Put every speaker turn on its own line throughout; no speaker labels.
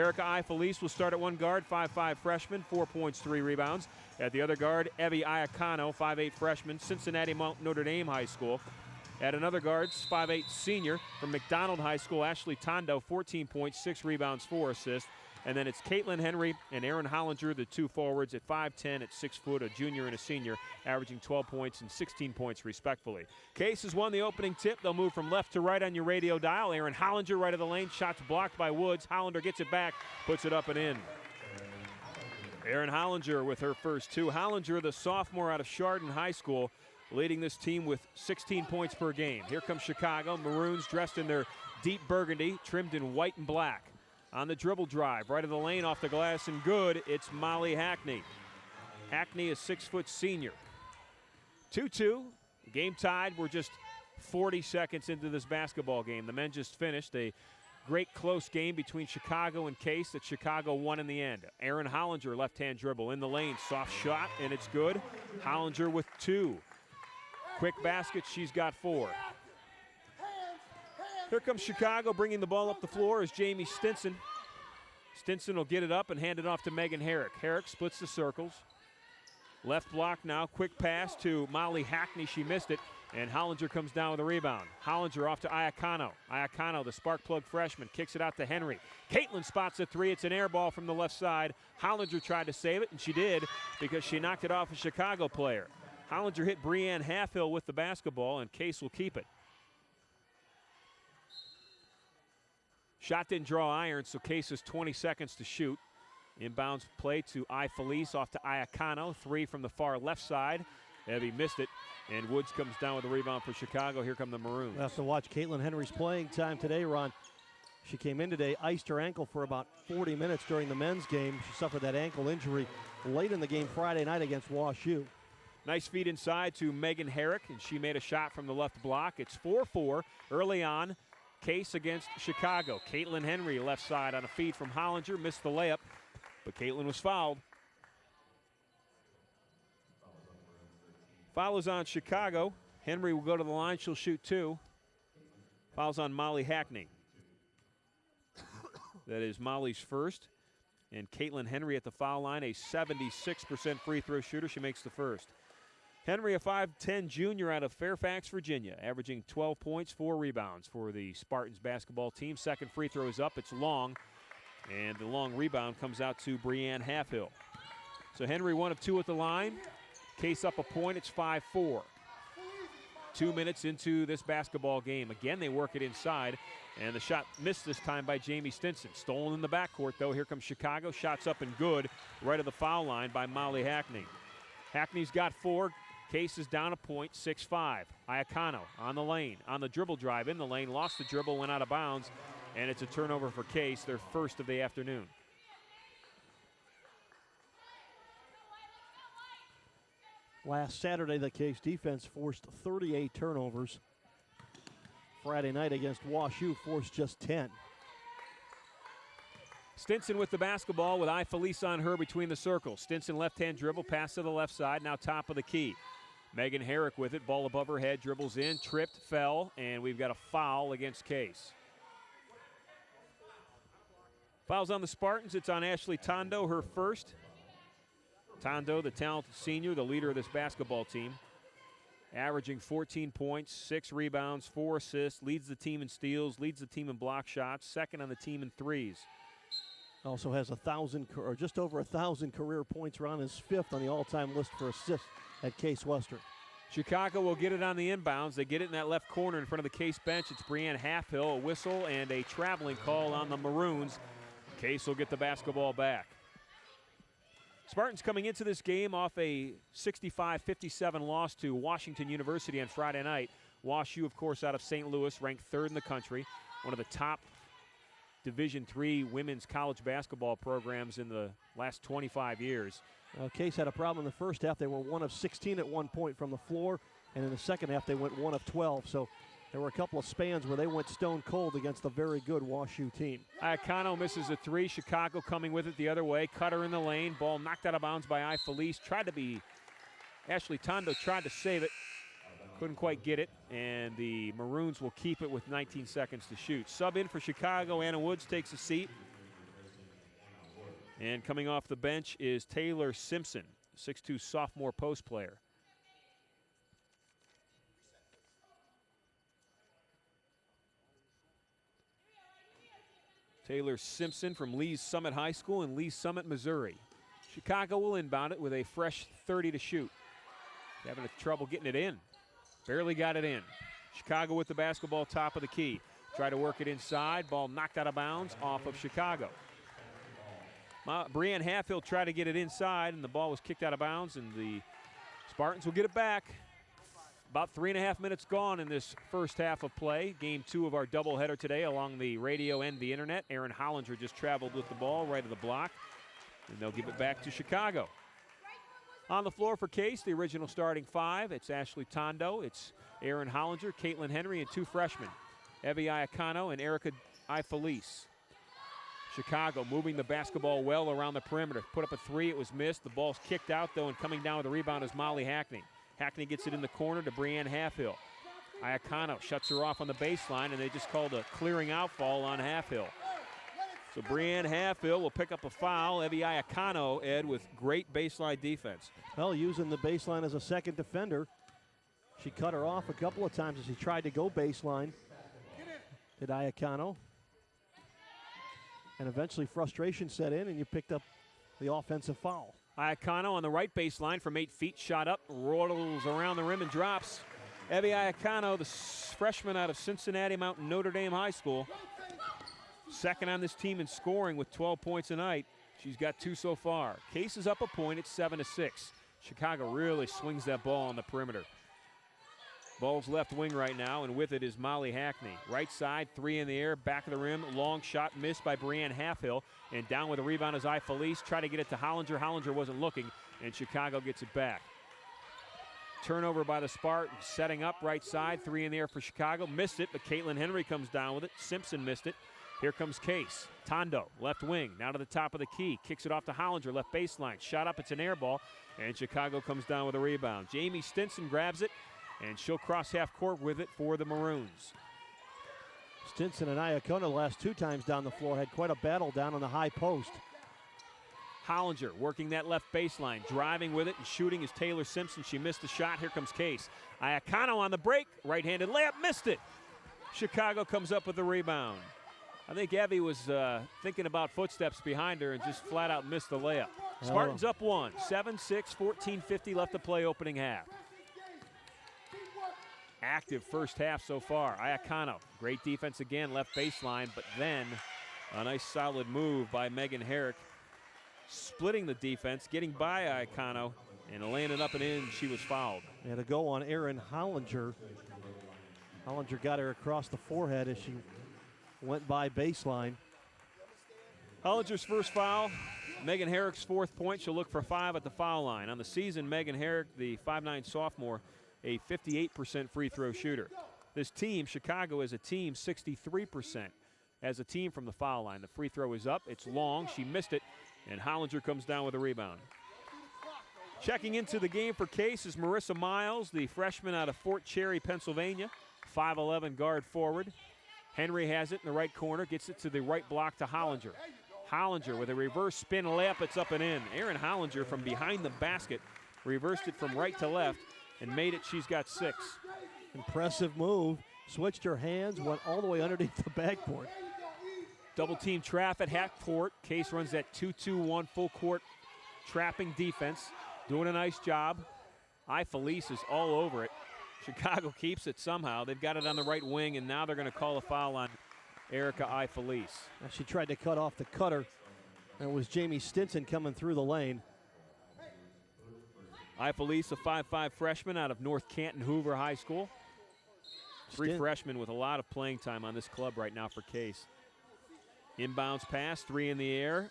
Erica Felice will start at one guard, 5'5" freshman, 4 points, 3 rebounds. At the other guard, Evie Iacano, 5'8" freshman, Cincinnati Mount Notre Dame High School. At another guard, 5'8" senior from McDonald High School, Ashley Tondo, 14 points, 6 rebounds, 4 assists. And then it's Caitlin Henry and Erin Hollinger, the two forwards at 5'10", at 6 foot, a junior and a senior, averaging 12 points and 16 points respectively. Case has won the opening tip. They'll move from left to right on your radio dial. Erin Hollinger right of the lane, shots blocked by Woods. Hollander gets it back, puts it up and in. Erin Hollinger with her first two. Hollinger, the sophomore out of Chardon High School, leading this team with 16 points per game. Here comes Chicago. Maroons dressed in their deep burgundy, trimmed in white and black. On the dribble drive, right of the lane, off the glass and good, it's Molly Hackney. Hackney, a 6-foot senior. 2-2, game tied. We're just 40 seconds into this basketball game. The men just finished a great close game between Chicago and Case that Chicago won in the end. Erin Hollinger, left-hand dribble in the lane, soft shot, and it's good. Hollinger with 2. Quick basket, she's got 4. Here comes Chicago, bringing the ball up the floor is Jamie Stinson. Stinson will get it up and hand it off to Megan Herrick. Herrick splits the circles. Left block now, quick pass to Molly Hackney. She missed it, and Hollinger comes down with a rebound. Hollinger off to Iacano. Iacano, the spark plug freshman, kicks it out to Henry. Caitlin spots a 3. It's an air ball from the left side. Hollinger tried to save it, and she did because she knocked it off a Chicago player. Hollinger hit Breanne Halfhill with the basketball, and Case will keep it. Shot didn't draw iron, so Case has 20 seconds to shoot. Inbounds play to Felice, off to Iacano. 3 from the far left side. Evie missed it, and Woods comes down with a rebound for Chicago. Here come the Maroons.
We'll have to watch Caitlin Henry's playing time today, Ron. She came in today, iced her ankle for about 40 minutes during the men's game. She suffered that ankle injury late in the game Friday night against WashU.
Nice feed inside to Megan Herrick, and she made a shot from the left block. It's 4-4 early on. Case against Chicago. Caitlin Henry left side on a feed from Hollinger. Missed the layup, but Caitlin was fouled. Foul is on Chicago. Henry will go to the line. She'll shoot 2. Foul's on Molly Hackney. That is Molly's first. And Caitlin Henry at the foul line, a 76% free throw shooter. She makes the first. Henry, a 5'10 junior out of Fairfax, Virginia, averaging 12 points, 4 rebounds for the Spartans basketball team. Second free throw is up. It's long, and the long rebound comes out to Breanne Halfhill. So Henry 1 of 2 at the line. Case up a point. It's 5-4. 2 minutes into this basketball game. Again, they work it inside, and the shot missed this time by Jamie Stinson. Stolen in the backcourt, though. Here comes Chicago. Shots up and good right of the foul line by Molly Hackney. Hackney's got 4. Case is down a point, 6-5. Iacano on the lane, on the dribble drive in the lane, lost the dribble, went out of bounds, and it's a turnover for Case, their first of the afternoon.
Last Saturday, the Case defense forced 38 turnovers. Friday night against WashU forced just 10.
Stinson with the basketball with Felice on her between the circles. Stinson left-hand dribble, pass to the left side, now top of the key. Megan Herrick with it, ball above her head, dribbles in, tripped, fell, and we've got a foul against Case. Foul's on the Spartans. It's on Ashley Tondo, her first. Tondo, the talented senior, the leader of this basketball team, averaging 14 points, 6 rebounds, 4 assists, leads the team in steals, leads the team in block shots, second on the team in threes.
Also has 1,000 or just over 1,000 career points. Ron is 5th on the all-time list for assists at Case Western.
Chicago will get it on the inbounds. They get it in that left corner in front of the Case bench. It's Breanne Halfhill, a whistle and a traveling call on the Maroons. Case will get the basketball back. Spartans coming into this game off a 65-57 loss to Washington University on Friday night. WashU, of course, out of St. Louis, ranked 3rd in the country, one of the top Division III women's college basketball programs in the last 25 years.
Case had a problem in the first half. They were 1 of 16 at one point from the floor, and in the second half they went 1 of 12. So there were a couple of spans where they went stone cold against a very good WashU team.
Iacano misses a 3. Chicago coming with it the other way. Cutter in the lane. Ball knocked out of bounds by Felice. Ashley Tondo tried to save it. Couldn't quite get it, and the Maroons will keep it with 19 seconds to shoot. Sub in for Chicago. Anna Woods takes a seat. And coming off the bench is Taylor Simpson, 6'2" sophomore post player. Taylor Simpson from Lee's Summit High School in Lee's Summit, Missouri. Chicago will inbound it with a fresh 30 to shoot. Having trouble getting it in. Barely got it in. Chicago with the basketball top of the key. Try to work it inside. Ball knocked out of bounds off of Chicago. Brianne Halfhill tried to get it inside, and the ball was kicked out of bounds, and the Spartans will get it back. About 3.5 minutes gone in this first half of play. Game 2 of our doubleheader today along the radio and the internet. Aaron Hollinger just traveled with the ball right of the block, and they'll give it back to Chicago. On the floor for Case, the original starting 5. It's Ashley Tondo, it's Aaron Hollinger, Caitlin Henry, and 2 freshmen, Evie Iacano and Erica Ifelice. Chicago moving the basketball well around the perimeter. Put up a 3, it was missed. The ball's kicked out, though, and coming down with the rebound is Molly Hackney. Hackney gets it in the corner to Brianne Halfhill. Iacano shuts her off on the baseline, and they just called a clearing out foul on Halfhill. So Brianne Halfhill will pick up a foul. Evie Iacano, Ed, with great baseline defense.
Well, using the baseline as a second defender. She cut her off a couple of times as she tried to go baseline. Did Iacano. And eventually frustration set in, and you picked up the offensive foul.
Iacano on the right baseline from 8 feet, shot up, rolls around the rim and drops. Evie Iacano, the freshman out of Cincinnati Mountain Notre Dame High School, second on this team in scoring with 12 points a night. She's got 2 so far. Case is up a point, it's 7-6. Chicago really swings that ball on the perimeter. Ball's left wing right now, and with it is Molly Hackney. Right side, 3 in the air, back of the rim, long shot missed by Brianne Halfhill, and down with the rebound is Ifelice. Try to get it to Hollinger. Hollinger wasn't looking, and Chicago gets it back. Turnover by the Spartans, setting up right side, 3 in the air for Chicago. Missed it, but Caitlin Henry comes down with it. Simpson missed it. Here comes Case. Tondo, left wing, now to the top of the key. Kicks it off to Hollinger, left baseline. Shot up, it's an air ball, and Chicago comes down with a rebound. Jamie Stinson grabs it, and she'll cross half court with it for the Maroons.
Stinson and Iacona the last 2 times down the floor had quite a battle down on the high post.
Hollinger working that left baseline, driving with it and shooting is Taylor Simpson. She missed the shot. Here comes Case. Iacano on the break, right-handed layup, missed it. Chicago comes up with the rebound. I think Evie was thinking about footsteps behind her and just flat out missed the layup. Spartans up 1, 7-6, 14:50 left to play opening half. Active first half so far. Iacano, great defense again, left baseline, but then a nice solid move by Megan Herrick, splitting the defense, getting by Iacano, and laying it up and in. She was fouled.
And a go on Erin Hollinger. Hollinger got her across the forehead as she went by baseline.
Hollinger's first foul. Megan Herrick's 4th point. She'll look for 5 at the foul line. On the season, Megan Herrick, the 5'9" sophomore, a 58% free throw shooter. This team, Chicago as a team, 63% as a team from the foul line. The free throw is up, it's long, she missed it, and Hollinger comes down with a rebound. Checking into the game for Case is Marissa Miles, the freshman out of Fort Cherry, Pennsylvania, 5'11" guard forward. Henry has it in the right corner, gets it to the right block to Hollinger. Hollinger with a reverse spin layup, it's up and in. Erin Hollinger from behind the basket reversed it from right to left and made it. She's got 6.
Impressive move. Switched her hands, went all the way underneath the backboard.
Double team trap at half court. Case runs that 2-2-1 full court trapping defense. Doing a nice job. Ifelice is all over it. Chicago keeps it somehow. They've got it on the right wing, and now they're going to call a foul on Erica Ifelice.
She tried to cut off the cutter. And it was Jamie Stinson coming through the lane.
Ifelice, a 5'5" freshman out of North Canton Hoover High School. 3 freshmen with a lot of playing time on this club right now for Case. Inbounds pass, 3 in the air.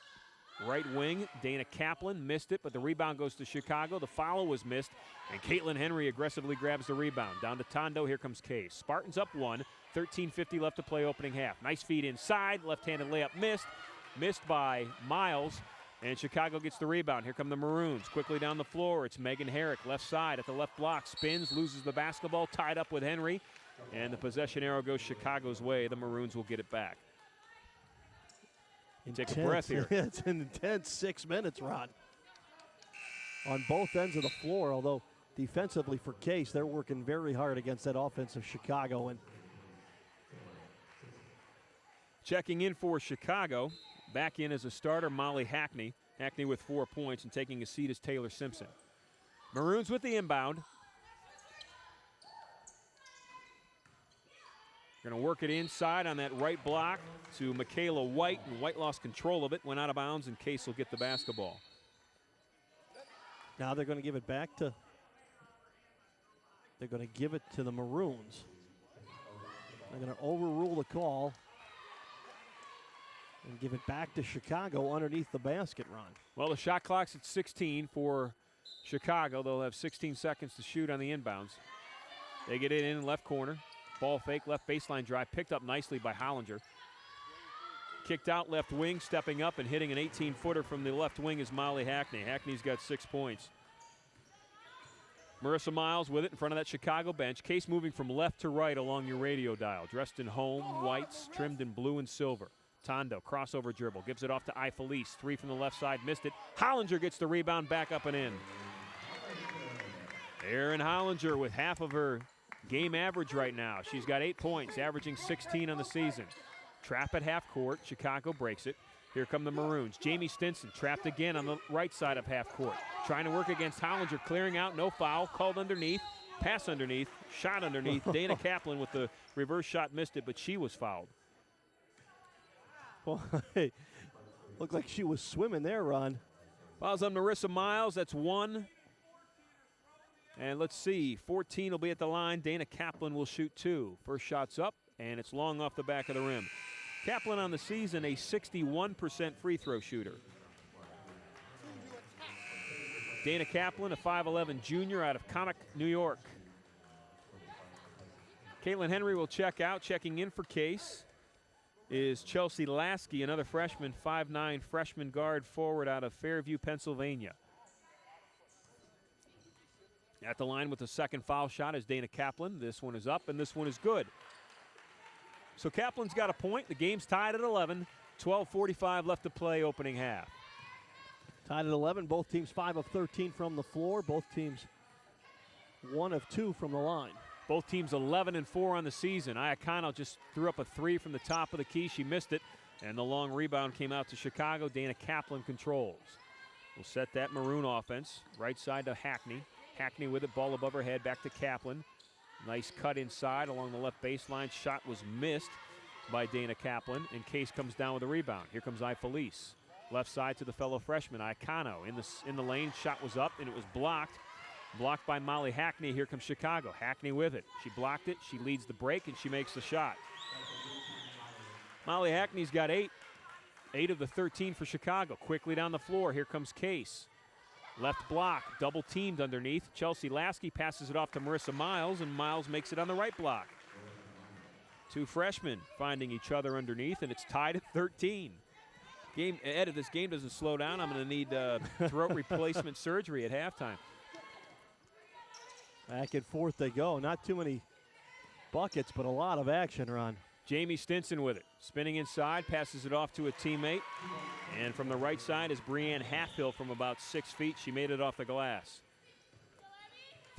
Right wing, Dana Kaplan missed it, but the rebound goes to Chicago. The foul was missed, and Caitlin Henry aggressively grabs the rebound. Down to Tondo, here comes Case. Spartans up 1, 13:50 left to play opening half. Nice feed inside, left-handed layup missed. Missed by Miles, and Chicago gets the rebound. Here come the Maroons. Quickly down the floor, it's Megan Herrick, left side at the left block. Spins, loses the basketball, tied up with Henry, and the possession arrow goes Chicago's way. The Maroons will get it back. Take a breath here.
It's an intense 6 minutes, Ron. On both ends of the floor, although defensively for Case, they're working very hard against that offense of Chicago. And
checking in for Chicago, back in as a starter, Molly Hackney. Hackney with 4 points, and taking a seat is Taylor Simpson. Maroons with the inbound. Going to work it inside on that right block to Michaela White, and White lost control of it, went out of bounds, and Case will get the basketball.
now they're going to give it back to, they're going to give it to the Maroons. They're going to overrule the call and give it back to Chicago underneath the basket, Ron.
Well, the shot clock's at 16 for Chicago. They'll have 16 seconds to shoot on the inbounds. They get it in left corner. Ball fake, left baseline drive, picked up nicely by Hollinger. Kicked out left wing, stepping up and hitting an 18-footer from the left wing is Molly Hackney. Hackney's got 6 points. Marissa Miles with it in front of that Chicago bench. Case moving from left to right along your radio dial. Dressed in home whites, trimmed in blue and silver. Tondo, crossover dribble, gives it off to Ifelice. 3 from the left side, missed it. Hollinger gets the rebound, back up and in. Erin Hollinger with half of her game average right now. She's got 8 points, averaging 16 on the season. Trap at half court. Chicago breaks it. Here come the Maroons. Jamie Stinson trapped again on the right side of half court. Trying to work against Hollinger, clearing out, no foul, called underneath, pass underneath, shot underneath. Dana Kaplan with the reverse shot, missed it, but she was fouled.
Well, hey, looked like she was swimming there, Ron.
Fouls on Marissa Miles, that's 1. And let's see, 14 will be at the line. Dana Kaplan will shoot 2. First shot's up, and it's long off the back of the rim. Kaplan on the season, a 61% free throw shooter. Dana Kaplan, a 5'11 junior out of Comic, New York. Caitlin Henry will check out. Checking in for Case is Chelsea Lasky, another freshman, 5'9 freshman guard forward out of Fairview, Pennsylvania. At the line with the second foul shot is Dana Kaplan. This one is up, and this one is good. So Kaplan's got a point. The game's tied at 11. 12:45 left to play, opening half.
Tied at 11. Both teams 5 of 13 from the floor. Both teams 1 of 2 from the line.
Both teams 11 and 4 on the season. Iacano just threw up a 3 from the top of the key. She missed it, and the long rebound came out to Chicago. Dana Kaplan controls. We'll set that Maroon offense. Right side to Hackney. Hackney with it, ball above her head, back to Kaplan. Nice cut inside along the left baseline. Shot was missed by Dana Kaplan, and Case comes down with a rebound. Here comes Ifelice. Left side to the fellow freshman, Iacano. In the lane, shot was up, and it was blocked. Blocked by Molly Hackney. Here comes Chicago. Hackney with it. She blocked it. She leads the break, and she makes the shot. Molly Hackney's got 8. 8 of the 13 for Chicago. Quickly down the floor. Here comes Case. Left block, double teamed underneath. Chelsea Lasky passes it off to Marissa Miles, and Miles makes it on the right block. 2 freshmen finding each other underneath, and it's tied at 13. Ed, if this game doesn't slow down, I'm going to need throat replacement surgery at halftime.
Back and forth they go. Not too many buckets, but a lot of action, Ron.
Jamie Stinson with it. Spinning inside, passes it off to a teammate. And from the right side is Breanne Halfhill from about 6 feet. She made it off the glass.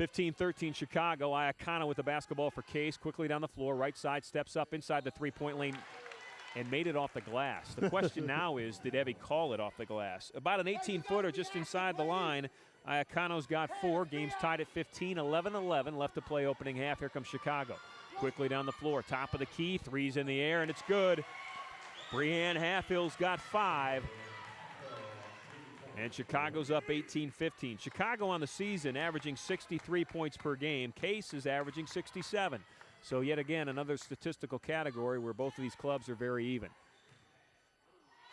15-13 Chicago. Iacano with the basketball for Case. Quickly down the floor. Right side steps up inside the three-point lane and made it off the glass. The question now is, did Evie call it off the glass? About an 18-footer just inside the line. Iacano's got 4. Game's tied at 15. 11-11 left to play opening half. Here comes Chicago. Quickly down the floor. Top of the key. 3's in the air, and it's good. Breanne Halfhill's got 5. And Chicago's up 18-15. Chicago on the season averaging 63 points per game. Case is averaging 67. So yet again, another statistical category where both of these clubs are very even.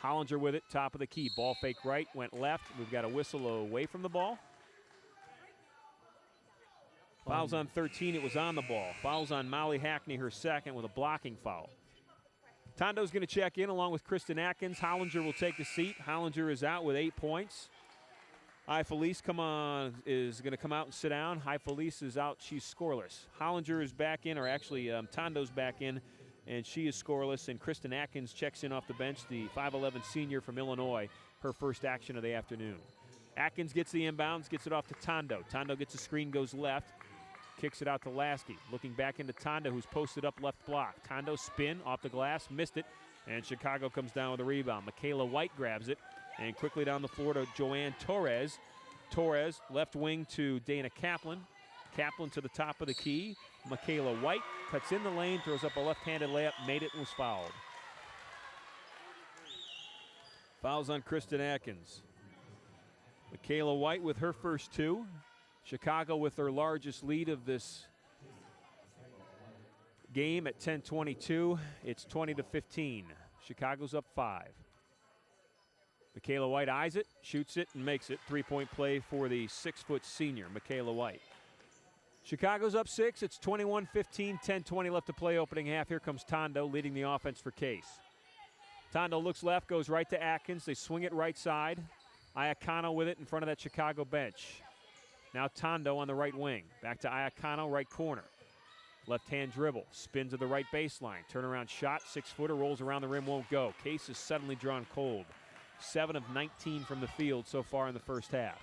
Hollinger with it, top of the key. Ball fake right, went left. We've got a whistle away from the ball. Fouls on 13, it was on the ball. Fouls on Molly Hackney, her second, with a blocking foul. Tondo's going to check in along with Kristen Atkins. Hollinger will take the seat. Hollinger is out with 8 points. Ifelice is going to come out and sit down. Ifelice is out. She's scoreless. Hollinger is back in, or actually Tondo's back in, and she is scoreless. And Kristen Atkins checks in off the bench, the 5'11 senior from Illinois, her first action of the afternoon. Atkins gets the inbounds, gets it off to Tondo. Tondo gets a screen, goes left, kicks it out to Lasky. Looking back into Tondo, who's posted up left block. Tondo spin off the glass, missed it, and Chicago comes down with a rebound. Michaela White grabs it, and quickly down the floor to Joanne Torres. Torres, left wing to Dana Kaplan. Kaplan to the top of the key. Michaela White cuts in the lane, throws up a left-handed layup, made it, and was fouled. Fouls on Kristen Atkins. Michaela White with her first two. Chicago with their largest lead of this game at 10:22. It's 20-15. Chicago's up 5. Michaela White eyes it, shoots it, and makes it. Three-point play for the 6-foot senior, Michaela White. Chicago's up 6. It's 21-15, 10:20 left to play opening half. Here comes Tondo leading the offense for Case. Tondo looks left, goes right to Atkins. They swing it right side. Iacano with it in front of that Chicago bench. Now Tondo on the right wing. Back to Iacano, right corner. Left-hand dribble, spin to the right baseline. Turnaround shot, 6-footer, rolls around the rim, won't go. Case is suddenly drawn cold. 7 of 19 from the field so far in the first half.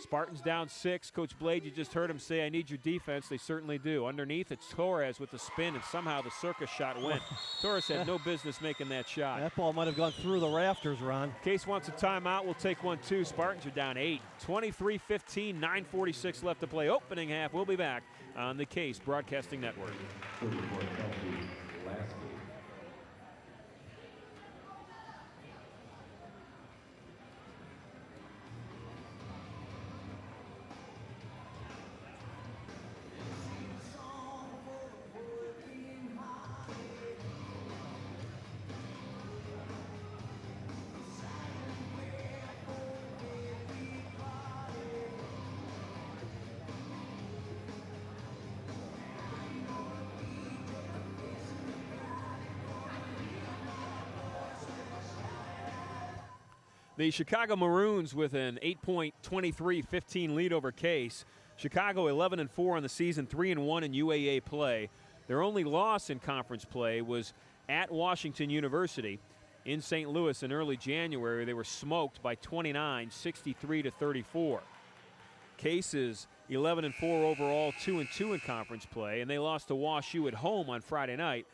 Spartans down 6. Coach Blade, you just heard him say, I need your defense. They certainly do. Underneath, it's Torres with the spin, and somehow the circus shot went. Torres had no business making that shot.
That ball might have gone through the rafters, Ron.
Case wants a timeout. We'll take one, too. Spartans are down 8. 23-15, 9:46 left to play. Opening half. We'll be back on the Case Broadcasting Network. The Chicago Maroons with an 8-point, 23-15 lead over Case. Chicago 11-4 on the season, 3-1 in UAA play. Their only loss in conference play was at Washington University in St. Louis in early January. They were smoked by 29, 63-34. Case is 11-4 overall, 2-2 in conference play, and they lost to Wash U at home on Friday night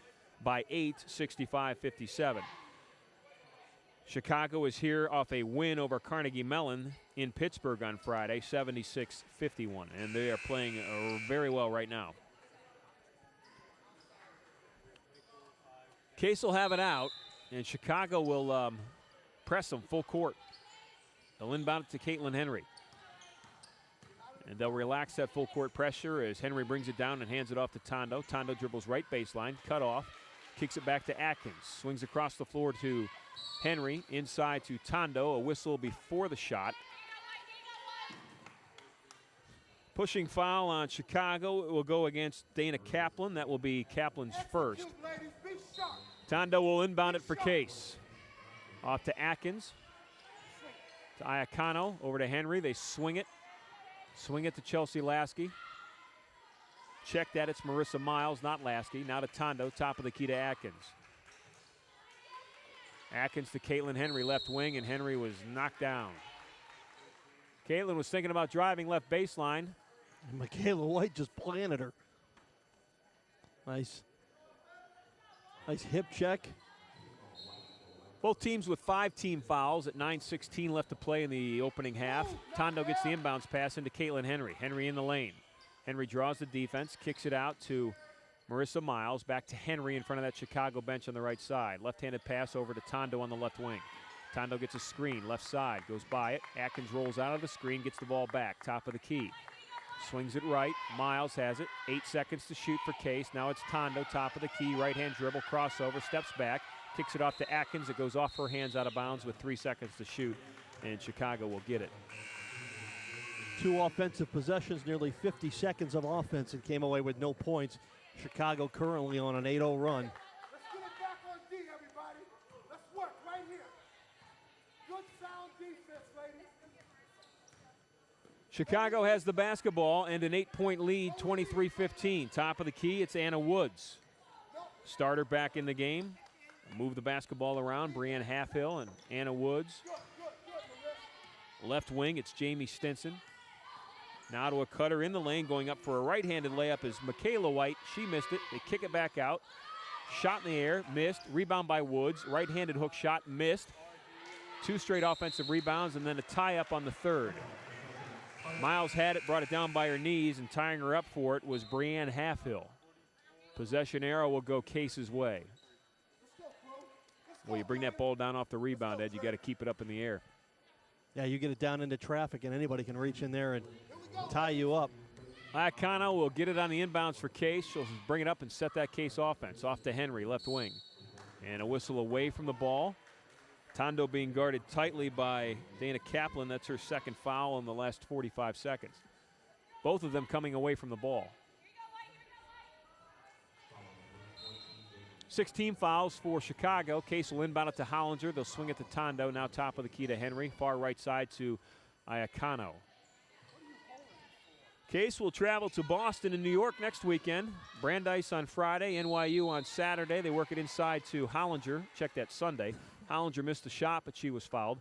by 8, 65-57. Chicago is here off a win over Carnegie Mellon in Pittsburgh on Friday, 76-51, and they are playing very well right now. Case will have it out, and Chicago will press them full court. They'll inbound it to Caitlin Henry. And they'll relax that full court pressure as Henry brings it down and hands it off to Tondo. Tondo dribbles right baseline, cut off, kicks it back to Atkins, swings across the floor to Henry, inside to Tondo, a whistle before the shot. Pushing foul on Chicago. It will go against Dana Kaplan. That will be Kaplan's first. Tondo will inbound it for Case. Off to Atkins. To Iacano, over to Henry. They swing it. Swing it to Chelsea Lasky. Check that, it's Marissa Miles, not Lasky. Now to Tondo, top of the key to Atkins. Atkins to Caitlin Henry, left wing, and Henry was knocked down. Caitlin was thinking about driving left baseline.
And Michaela White just planted her. Nice hip check.
Both teams with 5 team fouls at 9:16 left to play in the opening half. Tondo gets the inbounds pass into Caitlin Henry. Henry in the lane. Henry draws the defense, kicks it out to Marissa Miles, back to Henry in front of that Chicago bench on the right side. Left-handed pass over to Tondo on the left wing. Tondo gets a screen, left side, goes by it. Atkins rolls out of the screen, gets the ball back, top of the key. Swings it right, Miles has it. 8 seconds to shoot for Case. Now it's Tondo, top of the key, right-hand dribble, crossover, steps back, kicks it off to Atkins. It goes off her hands out of bounds with 3 seconds to shoot, and Chicago will get it.
2 offensive possessions, nearly 50 seconds of offense, and came away with no points. Chicago currently on an 8-0 run.
Let's get it back on D, everybody. Let's work right here. Good sound defense, ladies.
Chicago has the basketball and an 8-point lead, 23-15. Top of the key, it's Anna Woods. Starter back in the game. Move the basketball around. Brianne Halfhill and Anna Woods. Left wing, it's Jamie Stinson. Now to a cutter in the lane, going up for a right-handed layup is Michaela White. She missed it. They kick it back out. Shot in the air, missed. Rebound by Woods. Right-handed hook shot, missed. 2 straight offensive rebounds, and then a tie-up on the third. Miles had it, brought it down by her knees, and tying her up for it was Brianne Halfhill. Possession arrow will go Case's way. Well, you bring that ball down off the rebound, Ed, you got to keep it up in the air.
Yeah, you get it down into traffic, and anybody can reach in there and tie you up.
Iacano will get it on the inbounds for Case. She'll bring it up and set that Case offense. Off to Henry, left wing. And a whistle away from the ball. Tondo being guarded tightly by Dana Kaplan. That's her second foul in the last 45 seconds. Both of them coming away from the ball. 16 fouls for Chicago. Case will inbound it to Hollinger. They'll swing it to Tondo. Now top of the key to Henry. Far right side to Iacano. Case will travel to Boston and New York next weekend. Brandeis on Friday, NYU on Saturday. They work it inside to Hollinger. Check that Sunday. Hollinger missed the shot, but she was fouled.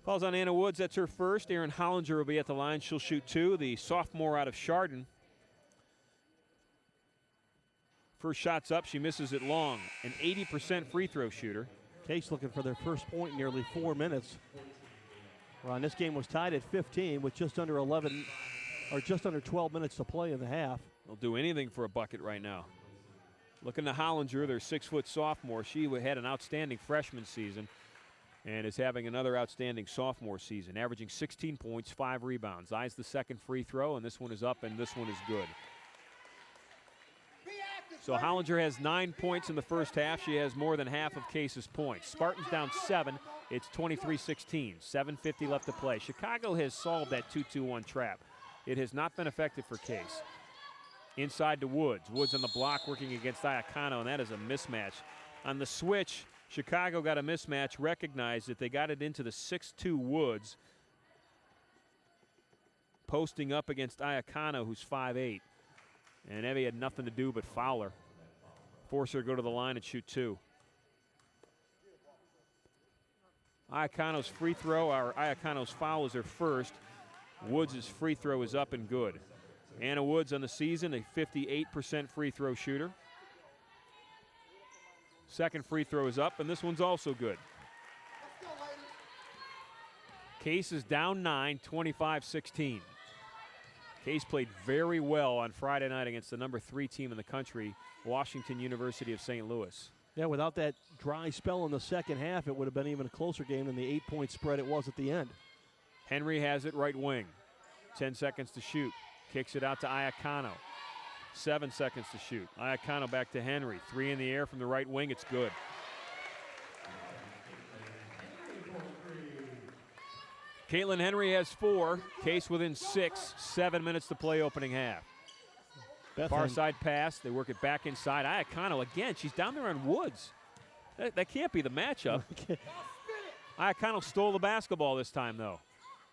Falls on Anna Woods. That's her first. Erin Hollinger will be at the line. She'll shoot 2. The sophomore out of Chardon. First shot's up. She misses it long. An 80% free throw shooter.
Case looking for their first point in nearly 4 minutes. Well, and this game was tied at 15 with just under 12 minutes to play in the half.
They'll do anything for a bucket right now. Looking to Hollinger, their 6-foot sophomore. She had an outstanding freshman season and is having another outstanding sophomore season, averaging 16 points, 5 rebounds. Eyes the second free throw, and this one is up, and this one is good. So Hollinger has 9 points in the first half. She has more than half of Case's points. Spartans down 7. It's 23-16. 7:50 left to play. Chicago has solved that 2-2-1 trap. It has not been effective for Case. Inside to Woods. Woods on the block working against Iacano, and that is a mismatch. On the switch, Chicago got a mismatch, recognized it. They got it into the 6'2 Woods, posting up against Iacano, who's 5'8". And Evie had nothing to do but foul her. Force her to go to the line and shoot 2. Iacano's free throw, or Iacano's foul is her first. Woods' free throw is up and good. Anna Woods on the season, a 58% free throw shooter. Second free throw is up, and this one's also good. Case is down 9, 25-16. Case played very well on Friday night against the number 3 team in the country, Washington University of St. Louis.
Yeah, without that dry spell in the second half, it would have been even a closer game than the 8-point spread it was at the end.
Henry has it right wing. 10 seconds to shoot. Kicks it out to Iacano. 7 seconds to shoot. Iacano back to Henry. 3 in the air from the right wing. It's good. Caitlin Henry has 4. Case within 6. 7 minutes to play opening half. Far side pass. They work it back inside. Iacano again. She's down there on Woods. That can't be the matchup. Iacano stole the basketball this time, though.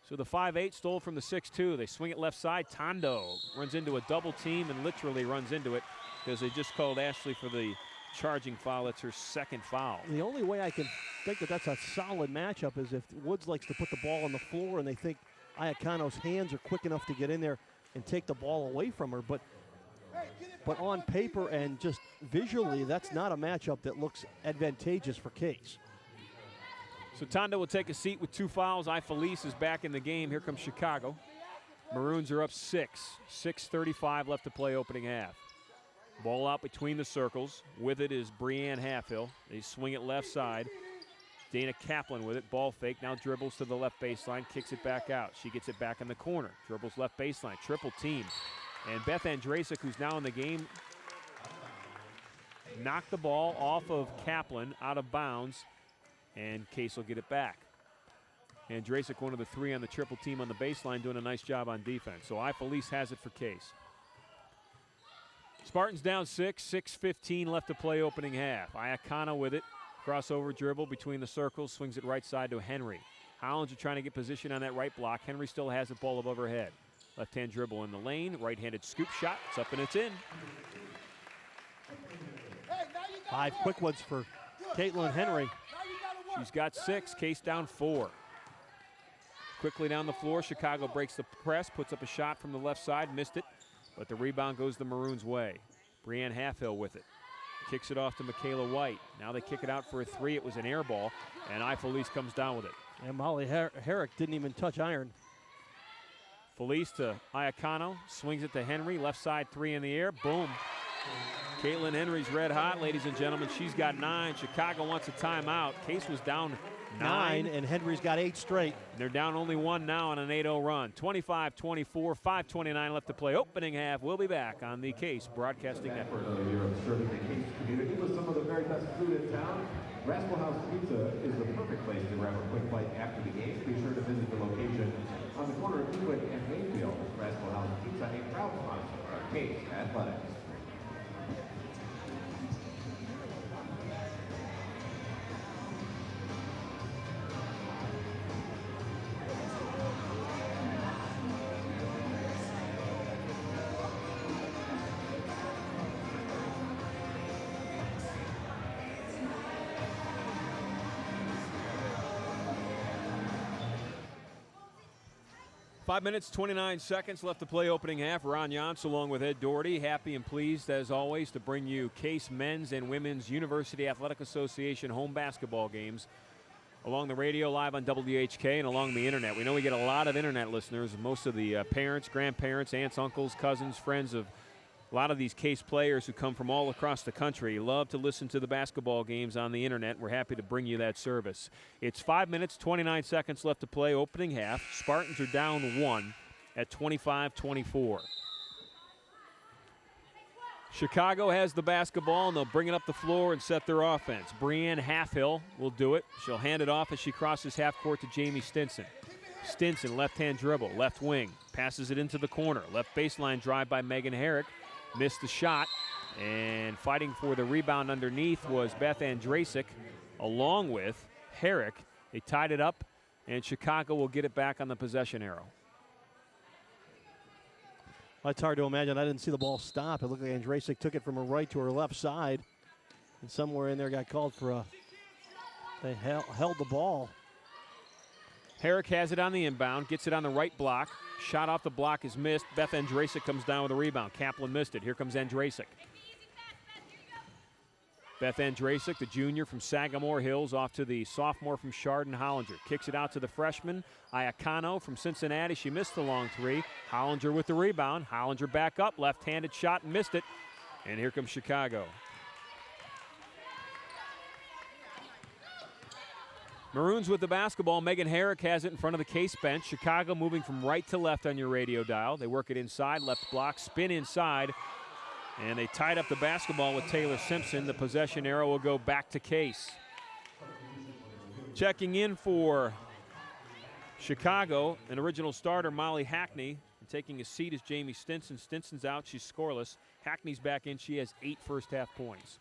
So the 5'8 stole from the 6'2. They swing it left side. Tondo runs into a double team and literally runs into it because they just called Ashley for the charging foul. That's her second foul.
The only way I can think that that's a solid matchup is if Woods likes to put the ball on the floor and they think Iacano's hands are quick enough to get in there and take the ball away from her. But on paper and just visually, that's not a matchup that looks advantageous for Case.
So Tondo will take a seat with 2 fouls. Felice is back in the game. Here comes Chicago. Maroons are up 6. 6:35 left to play opening half. Ball out between the circles. With it is Brianne Halfhill. They swing it left side. Dana Kaplan with it. Ball fake. Now dribbles to the left baseline. Kicks it back out. She gets it back in the corner. Dribbles left baseline. Triple team. And Beth Andrasic, who's now in the game, knocked the ball off of Kaplan out of bounds. And Case will get it back. Andrasic, one of the 3 on the triple team on the baseline, doing a nice job on defense. So Felice has it for Case. Spartans down 6, 6:15 left to play opening half. Iacano with it. Crossover dribble between the circles, swings it right side to Henry. Hollinger trying to get position on that right block. Henry still has the ball above her head. Left-hand dribble in the lane, right-handed scoop shot. It's up and it's in.
5 quick ones for Caitlin Henry.
She's got 6, Case down 4. Quickly down the floor, Chicago breaks the press, puts up a shot from the left side, missed it, but the rebound goes the Maroons' way. Brianne Halfhill with it. Kicks it off to Michaela White. Now they kick it out for a 3. It was an air ball, and Felice comes down with it.
And Molly Herrick didn't even touch iron.
Felice to Iacano, swings it to Henry, left side 3 in the air, boom. Caitlin Henry's red hot, ladies and gentlemen. She's got 9. Chicago wants a timeout. Case was down 9.
And Henry's got 8 straight.
And they're down only 1 now on an 8-0 run. 25-24, 5:29 left to play. Opening half. We'll be back on the Case Broadcasting Network.
You're serving the Case community with some of the very best food in town. Rascal House Pizza is the perfect place to grab a quick bite after the game. Be sure to visit the location on the corner of Goodwin and Mayfield. Rascal House Pizza, a proud sponsor of Case Athletics.
5 minutes, 29 seconds left to play opening half. Ron Yance along with Ed Doherty, happy and pleased as always to bring you Case Men's and Women's University Athletic Association home basketball games along the radio, live on WHK, and along the internet. We know we get a lot of internet listeners. Most of the parents, grandparents, aunts, uncles, cousins, friends of a lot of these Case players who come from all across the country love to listen to the basketball games on the internet. We're happy to bring you that service. It's 5 minutes, 29 seconds left to play opening half. Spartans are down 1 at 25-24. Chicago has the basketball, and they'll bring it up the floor and set their offense. Brianne Halfhill will do it. She'll hand it off as she crosses half court to Jamie Stinson. Stinson, left-hand dribble, left wing, passes it into the corner. Left baseline drive by Megan Herrick. Missed the shot, and fighting for the rebound underneath was Beth Andrasik along with Herrick. They tied it up, and Chicago will get it back on the possession arrow.
Well, it's hard to imagine. I didn't see the ball stop. It looked like Andrasik took it from her right to her left side, and somewhere in there got called for a – they held the ball.
Herrick has it on the inbound, gets it on the right block. Shot off the block is missed. Beth Andrasik comes down with a rebound. Kaplan missed it. Here comes Andrasik. Beth Andrasik, the junior from Sagamore Hills, off to the sophomore from Chardon Hollinger. Kicks it out to the freshman, Iacano from Cincinnati. She missed the long 3. Hollinger with the rebound. Hollinger back up, left-handed shot, and missed it. And here comes Chicago. Maroons with the basketball. Megan Herrick has it in front of the Case bench. Chicago moving from right to left on your radio dial. They work it inside, left block, spin inside, and they tied up the basketball with Taylor Simpson. The possession arrow will go back to Case. Checking in for Chicago, an original starter, Molly Hackney. And taking a seat is Jamie Stinson. Stinson's out, she's scoreless. Hackney's back in, she has 8 first-half points.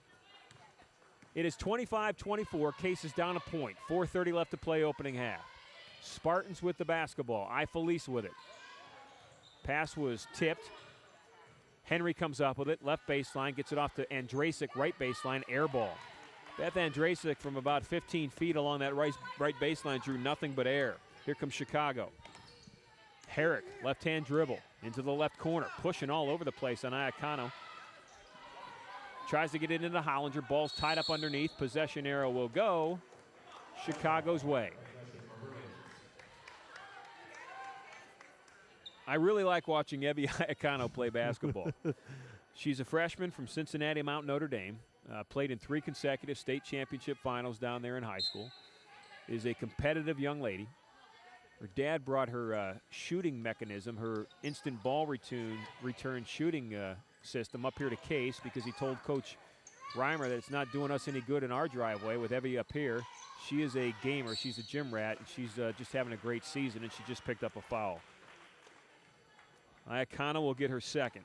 It is 25-24. Case is down a point. 4:30 left to play opening half. Spartans with the basketball. Felice with it. Pass was tipped. Henry comes up with it. Left baseline. Gets it off to Andrasik. Right baseline. Air ball. Beth Andrasik from about 15 feet along that right baseline drew nothing but air. Here comes Chicago. Herrick. Left-hand dribble. Into the left corner. Pushing all over the place on Iacano. Tries to get it into Hollinger. Ball's tied up underneath. Possession arrow will go Chicago's way. I really like watching Evie Iacano play basketball. She's a freshman from Cincinnati Mount Notre Dame. Played in 3 consecutive state championship finals down there in high school. Is a competitive young lady. Her dad brought her shooting mechanism, her instant ball return shooting system up here to Case because he told Coach Reimer that it's not doing us any good in our driveway with Evie up here. She is a gamer. She's a gym rat, and she's just having a great season, and she just picked up a foul. Iacano will get her second.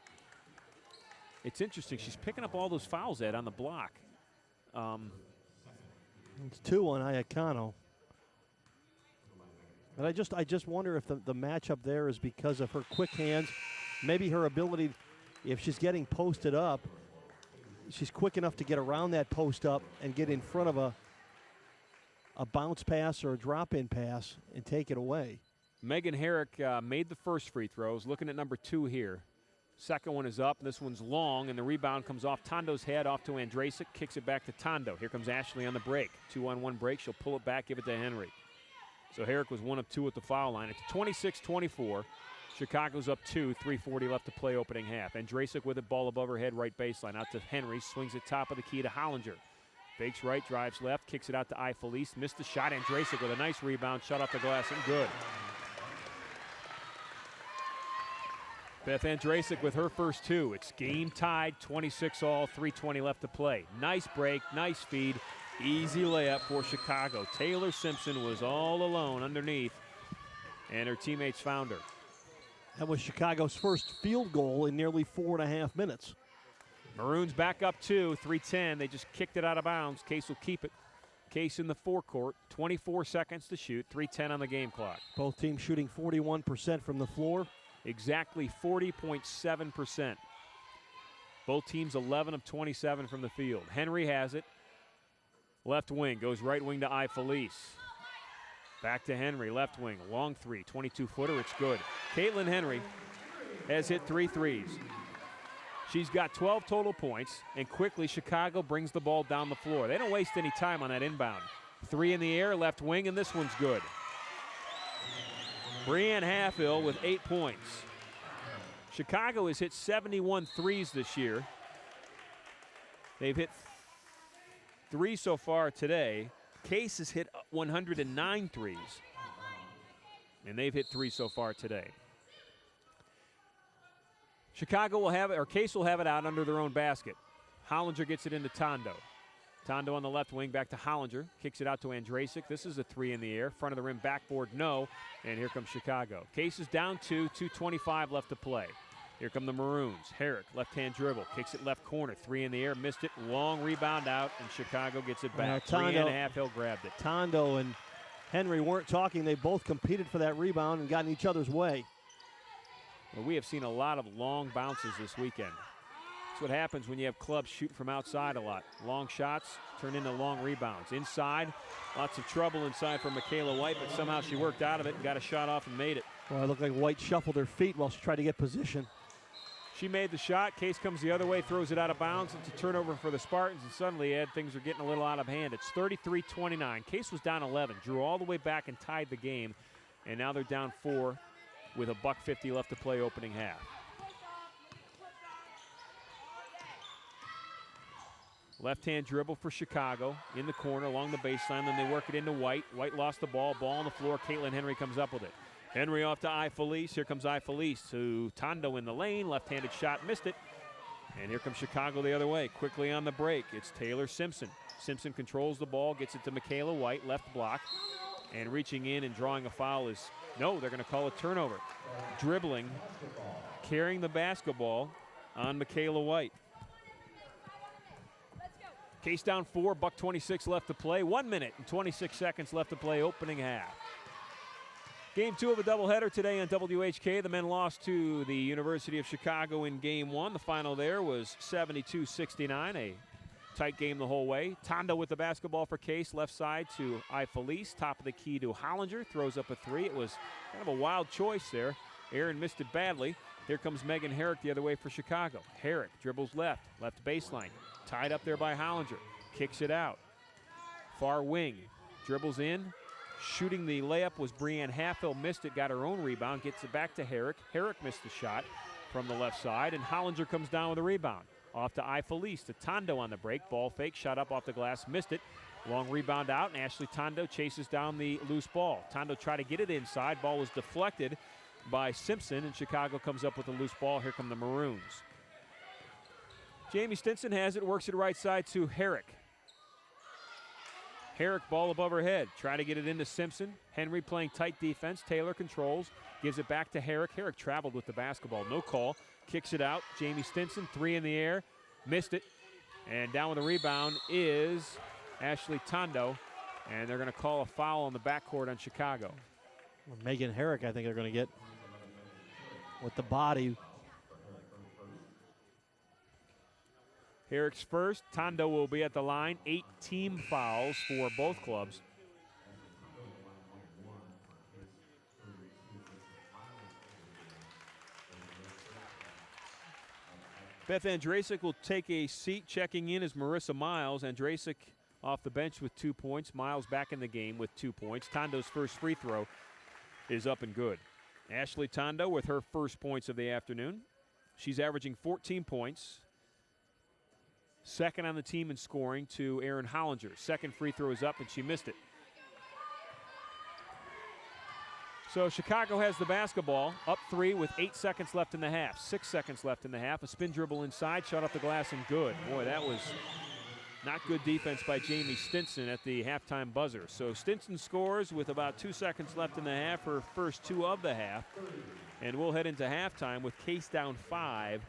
It's interesting. She's picking up all those fouls, Ed, on the block.
It's 2 on Iacano. And I just wonder if the matchup there is because of her quick hands, maybe her ability, if she's getting posted up, she's quick enough to get around that post up and get in front of a bounce pass or a drop-in pass and take it away.
Megan Herrick made the first free throws. Looking at number 2 here. Second one is up. This one's long, and the rebound comes off Tondo's head, off to Andrasic, kicks it back to Tondo. Here comes Ashley on the break. 2-on-1 break. She'll pull it back, give it to Henry. So Herrick was 1 of 2 at the foul line. It's 26-24. Chicago's up 2, 3:40 left to play opening half. Andrasic with it, ball above her head, right baseline. Out to Henry, swings it top of the key to Hollinger. Fakes right, drives left, kicks it out to Ifelice. Missed the shot. Andrasic with a nice rebound, shot off the glass and good. Beth Andrasic with her first 2. It's game tied, 26-all, 3:20 left to play. Nice break, nice feed, easy layup for Chicago. Taylor Simpson was all alone underneath, and her teammates found her.
That was Chicago's first field goal in nearly 4.5 minutes.
Maroons back up 2, 3:10. They just kicked it out of bounds. Case will keep it. Case in the forecourt, 24 seconds to shoot, 3:10 on the game clock.
Both teams shooting 41% from the floor.
Exactly 40.7%. Both teams 11 of 27 from the field. Henry has it. Left wing, goes right wing to Ifelice. Back to Henry, left wing, long 3, 22-footer, it's good. Caitlin Henry has hit 3 threes. She's got 12 total points, and quickly Chicago brings the ball down the floor. They don't waste any time on that inbound. 3 in the air, left wing, and this one's good. Brianne Halfill with 8 points. Chicago has hit 71 threes this year. They've hit 3 so far today. Case has hit 109 threes, and they've hit 3 so far today. Chicago will have it, or Case will have it out under their own basket. Hollinger gets it into Tondo. Tondo on the left wing, back to Hollinger. Kicks it out to Andrasic. This is a 3 in the air. Front of the rim, backboard, no. And here comes Chicago. Case is down 2, 2:25 left to play. Here come the Maroons. Herrick, left-hand dribble. Kicks it left corner. 3 in the air, missed it. Long rebound out, and Chicago gets it back.
Tondo,
3.5, Hill grabbed it.
Tondo and Henry weren't talking. They both competed for that rebound and got in each other's way.
Well, we have seen a lot of long bounces this weekend. That's what happens when you have clubs shooting from outside a lot. Long shots turn into long rebounds. Inside, lots of trouble inside for Michaela White, but somehow she worked out of it and got a shot off and made it.
Well, it looked like White shuffled her feet while she tried to get position.
She made the shot. Case comes the other way, throws it out of bounds. It's a turnover for the Spartans, and suddenly, Ed, things are getting a little out of hand. It's 33-29. Case was down 11, drew all the way back and tied the game, and now they're down 4 with a $1:50 left to play opening half. Left-hand dribble for Chicago in the corner along the baseline. Then they work it into White. White lost the ball. Ball on the floor. Caitlin Henry comes up with it. Henry off to Ifelice. Here comes Ifelice to Tondo in the lane. Left-handed shot, missed it. And here comes Chicago the other way. Quickly on the break, it's Taylor Simpson. Simpson controls the ball, gets it to Michaela White, left block. And reaching in and drawing a foul is, no, they're going to call a turnover. Dribbling, carrying the basketball on Michaela White. Case down 4, $1:26 left to play. 1 minute and 26 seconds left to play opening half. Game 2 of a doubleheader today on WHK. The men lost to the University of Chicago in Game 1. The final there was 72-69, a tight game the whole way. Tondo with the basketball for Case, left side to Ifelice, top of the key to Hollinger, throws up a 3. It was kind of a wild choice there. Aaron missed it badly. Here comes Megan Herrick the other way for Chicago. Herrick dribbles left baseline, tied up there by Hollinger, kicks it out. Far wing, dribbles in. Shooting the layup was Brianne Halfill, missed it, got her own rebound, gets it back to Herrick. Herrick missed the shot from the left side, and Hollinger comes down with a rebound. Off to Ifelice, to Tondo on the break. Ball fake, shot up off the glass, missed it. Long rebound out, and Ashley Tondo chases down the loose ball. Tondo tried to get it inside. Ball was deflected by Simpson, and Chicago comes up with a loose ball. Here come the Maroons. Jamie Stinson has it, works it right side to Herrick. Herrick, ball above her head. Try to get it into Simpson. Henry playing tight defense. Taylor controls. Gives it back to Herrick. Herrick traveled with the basketball. No call. Kicks it out. Jamie Stinson, 3 in the air. Missed it. And down with the rebound is Ashley Tondo. And they're going to call a foul on the backcourt on Chicago.
Megan Herrick, I think they're going to get with the body.
Herrick's first. Tondo will be at the line. 8 team fouls for both clubs. Beth Andrasic will take a seat. Checking in is Marissa Miles. Andrasic off the bench with 2 points. Miles back in the game with 2 points. Tondo's first free throw is up and good. Ashley Tondo with her first points of the afternoon. She's averaging 14 points. Second on the team in scoring to Erin Hollinger. Second free throw is up, and she missed it. So Chicago has the basketball, up 3 with 8 seconds left in the half. 6 seconds left in the half. A spin dribble inside, shot off the glass, and good. Boy, that was not good defense by Jamie Stinson at the halftime buzzer. So Stinson scores with about 2 seconds left in the half, her first 2 of the half. And we'll head into halftime with Case down 5